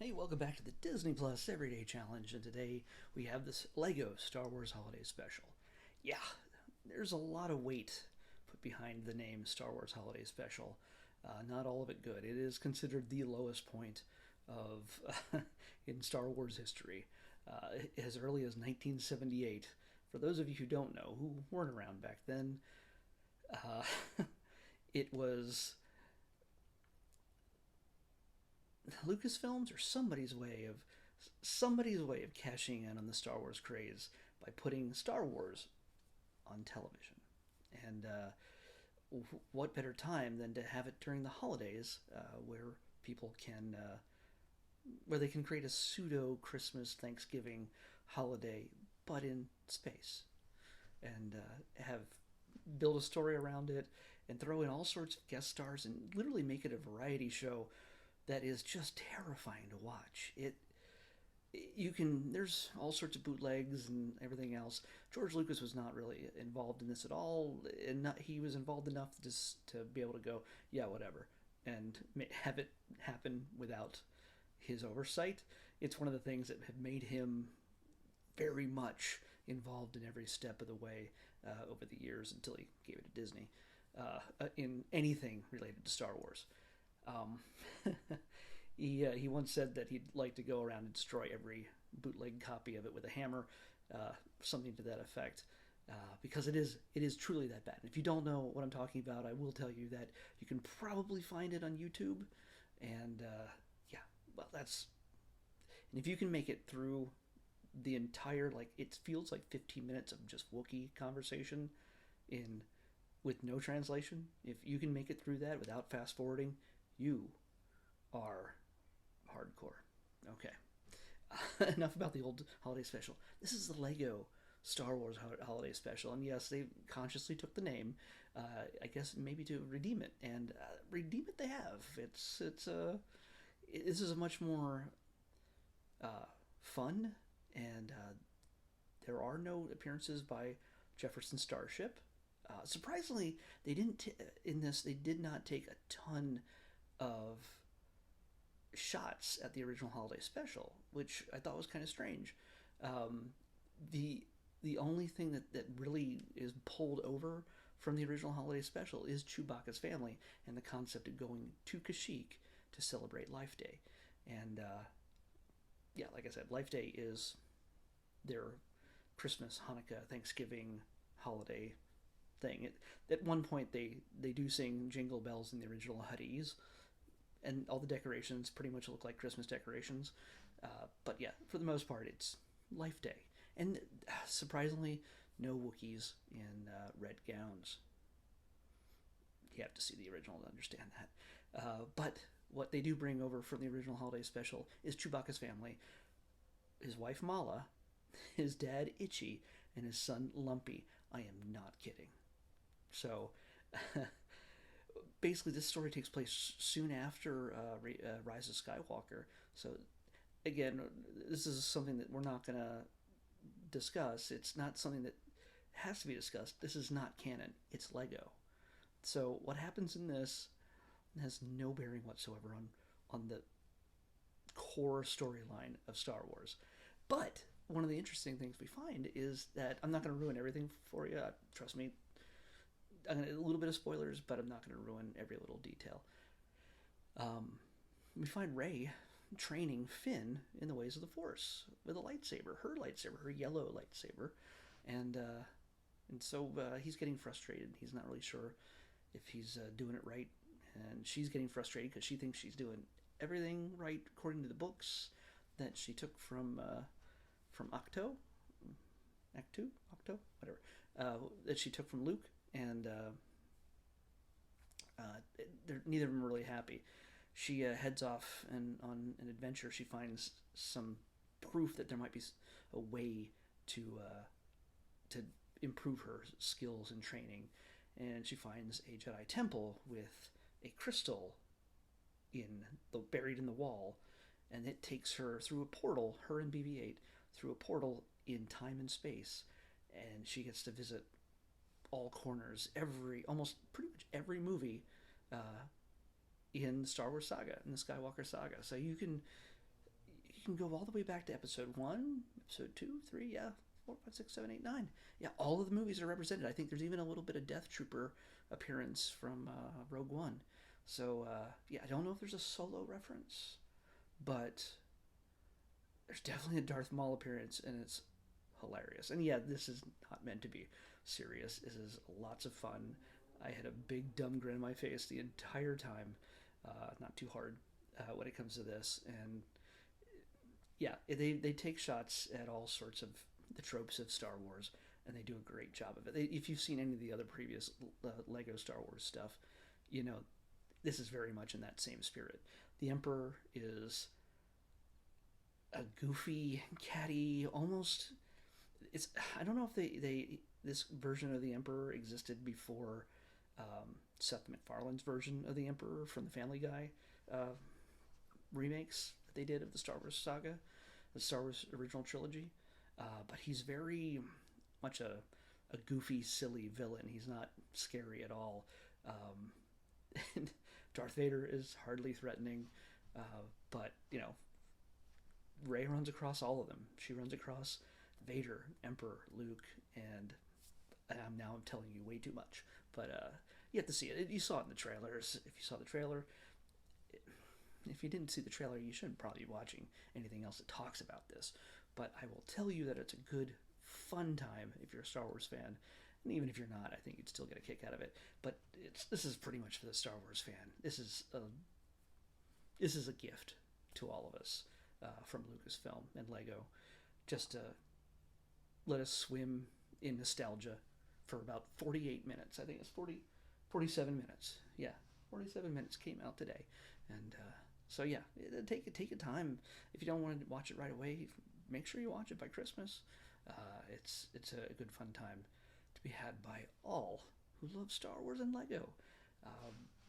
Hey, welcome back to the Disney Plus Everyday Challenge, and today we have this Lego Star Wars Holiday Special. Yeah, there's a lot of weight put behind the name Star Wars Holiday Special. Not all of it good. It is considered the lowest point of in Star Wars history, as early as 1978. For those of you who don't know, who weren't around back then, uh, it was Lucasfilms or somebody's way of cashing in on the Star Wars craze by putting Star Wars on television. And what better time than to have it during the holidays, where people can where they can create a pseudo Christmas Thanksgiving holiday, but in space, and have build a story around it and throw in all sorts of guest stars and literally make it a variety show that is just terrifying to watch. There's all sorts of bootlegs and everything else. George Lucas was not really involved in this at all, and he was involved enough to be able to go, yeah, whatever, and have it happen without his oversight. It's one of the things that have made him very much involved in every step of the way over the years until he gave it to Disney in anything related to Star Wars. Um, he once said that he'd like to go around and destroy every bootleg copy of it with a hammer, something to that effect, because it is truly that bad. And if you don't know what I'm talking about, I will tell you that you can probably find it on YouTube, and yeah, well, and if you can make it through the entire, like, it feels like 15 minutes of just Wookiee conversation in with no translation. If you can make it through that without fast forwarding, you are hardcore. Okay. Enough about the old holiday special. This is the Lego Star Wars holiday special, and yes, they consciously took the name, I guess maybe to redeem it, and redeem it they have. This is a much more fun, and there are no appearances by Jefferson Starship. Surprisingly, they didn't in this. They did not take a ton of shots at the original holiday special, which I thought was kind of strange. Um, the the only thing that really is pulled over from the original holiday special is Chewbacca's family and the concept of going to Kashyyyk to celebrate Life Day. And yeah, like I said, Life Day is their Christmas, Hanukkah, Thanksgiving holiday thing. At one point, they do sing Jingle Bells in the original Huddies, and all the decorations pretty much look like Christmas decorations. But yeah, for the most part, it's Life Day. And surprisingly, no Wookiees in red gowns. You have to see the original to understand that. But what they do bring over from the original holiday special is Chewbacca's family, his wife Mala, his dad Itchy, and his son Lumpy. I am not kidding. So, basically, this story takes place soon after Rise of Skywalker. So, again, this is something that we're not going to discuss. It's not something that has to be discussed. This is not canon. It's Lego. So, what happens in this has no bearing whatsoever on the core storyline of Star Wars. But one of the interesting things we find is that I'm not going to ruin everything for you. Trust me, a little bit of spoilers, but I'm not going to ruin every little detail. We find Rey training Finn in the ways of the Force with a lightsaber, her yellow lightsaber, and so he's getting frustrated. He's not really sure if he's doing it right, and she's getting frustrated because she thinks she's doing everything right according to the books that she took from Octo, whatever, that she took from Luke, and neither of them are really happy. She heads off and on an adventure. She finds some proof that there might be a way to improve her skills and training, and she finds a Jedi temple with a crystal buried in the wall, and it takes her through a portal. Her and BB-8 through a portal in time and space, and she gets to visit all corners, almost pretty much every movie in the Star Wars saga, in the Skywalker saga. So you can can go all the way back to episode 1, episode 2, 3, yeah, 4, 5, 6, 7, 8, 9. Yeah, all of the movies are represented. I think there's even a little bit of Death Trooper appearance from Rogue One. So, yeah, I don't know if there's a Solo reference, but there's definitely a Darth Maul appearance, and it's hilarious. And yeah, this is not meant to be serious. This is lots of fun. I had a big dumb grin on my face the entire time. Not too hard when it comes to this. And yeah, they take shots at all sorts of the tropes of Star Wars, and they do a great job of it. If you've seen any of the other previous Lego Star Wars stuff, you know this is very much in that same spirit. The Emperor is a goofy, catty, almost. It's I don't know if they this version of the Emperor existed before Seth MacFarlane's version of the Emperor from the Family Guy remakes that they did of the Star Wars saga, the Star Wars original trilogy. But he's very much a goofy, silly villain. He's not scary at all. And Darth Vader is hardly threatening, but Rey runs across all of them. She runs across Vader, Emperor, Luke, and I'm telling you way too much. But you have to see it. You saw it in the trailers. If you saw the trailer, if you didn't see the trailer, you shouldn't probably be watching anything else that talks about this. But I will tell you that it's a good, fun time if you're a Star Wars fan. And even if you're not, I think you'd still get a kick out of it. But this is pretty much for the Star Wars fan. This is a gift to all of us from Lucasfilm and Lego, just to let us swim in nostalgia for about 48 minutes. I think it's 47 minutes. Yeah, 47 minutes came out today. And so yeah, take your time. If you don't want to watch it right away, make sure you watch it by Christmas. It's a good fun time to be had by all who love Star Wars and Lego.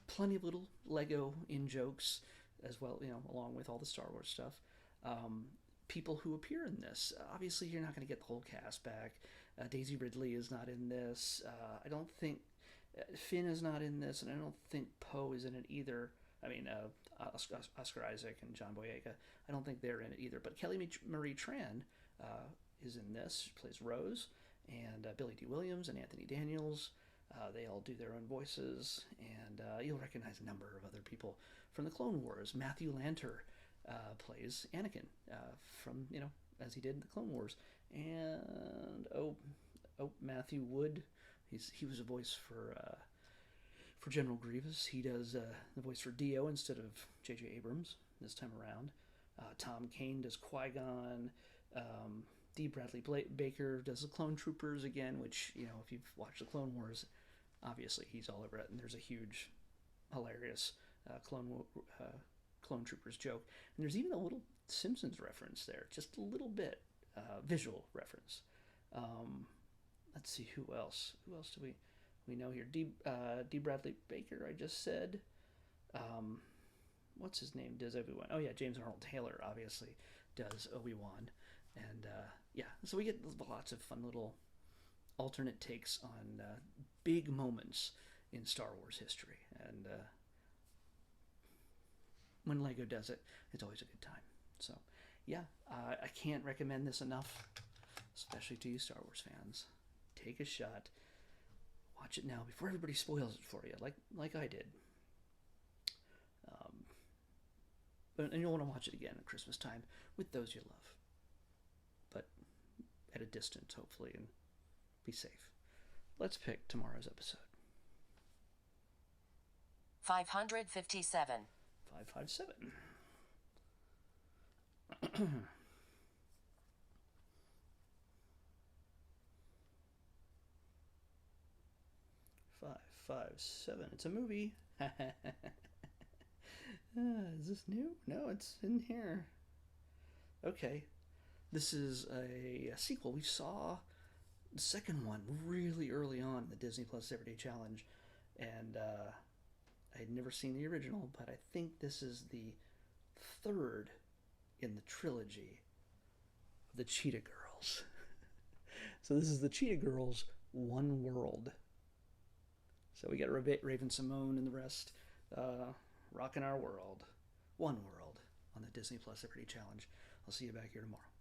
Plenty of little Lego in jokes as well, along with all the Star Wars stuff. People who appear in this. Obviously, you're not going to get the whole cast back. Daisy Ridley is not in this. I don't think Finn is not in this, and I don't think Poe is in it either. I mean, Oscar Isaac and John Boyega. I don't think they're in it either. But Kelly Marie Tran is in this. She plays Rose, and Billy D. Williams and Anthony Daniels. They all do their own voices, and you'll recognize a number of other people from the Clone Wars. Matthew Lanter plays Anakin from, as he did in the Clone Wars. And Matthew Wood, he was a voice for General Grievous. He does the voice for Dio instead of J.J. Abrams this time around. Tom Kane does Qui-Gon. D. Bradley Baker does the Clone Troopers again, which, if you've watched the Clone Wars, obviously he's all over it. And there's a huge, hilarious Clone Troopers joke. And there's even a little Simpsons reference there, just a little bit, visual reference. Let's see, who else? Who else do we know here? D. Bradley Baker, I just said. What's his name? Does Obi-Wan? Oh yeah, James Arnold Taylor obviously does Obi-Wan. And yeah, so we get lots of fun little alternate takes on big moments in Star Wars history. And when Lego does it, it's always a good time. So yeah, I can't recommend this enough, especially to you Star Wars fans. Take a shot. Watch it now before everybody spoils it for you, like I did. And you'll want to watch it again at Christmas time with those you love. But at a distance, hopefully, and be safe. Let's pick tomorrow's episode. 557. 557. Five, seven. It's a movie. Is this new? No, it's in here. Okay. This is a sequel. We saw the second one really early on in the Disney Plus Everyday Challenge. And I had never seen the original, but I think this is the third in the trilogy of the Cheetah Girls. So this is the Cheetah Girls One World. So we got Raven Simone and the rest rocking our world. One World on the Disney Plus Everyday Challenge. I'll see you back here tomorrow.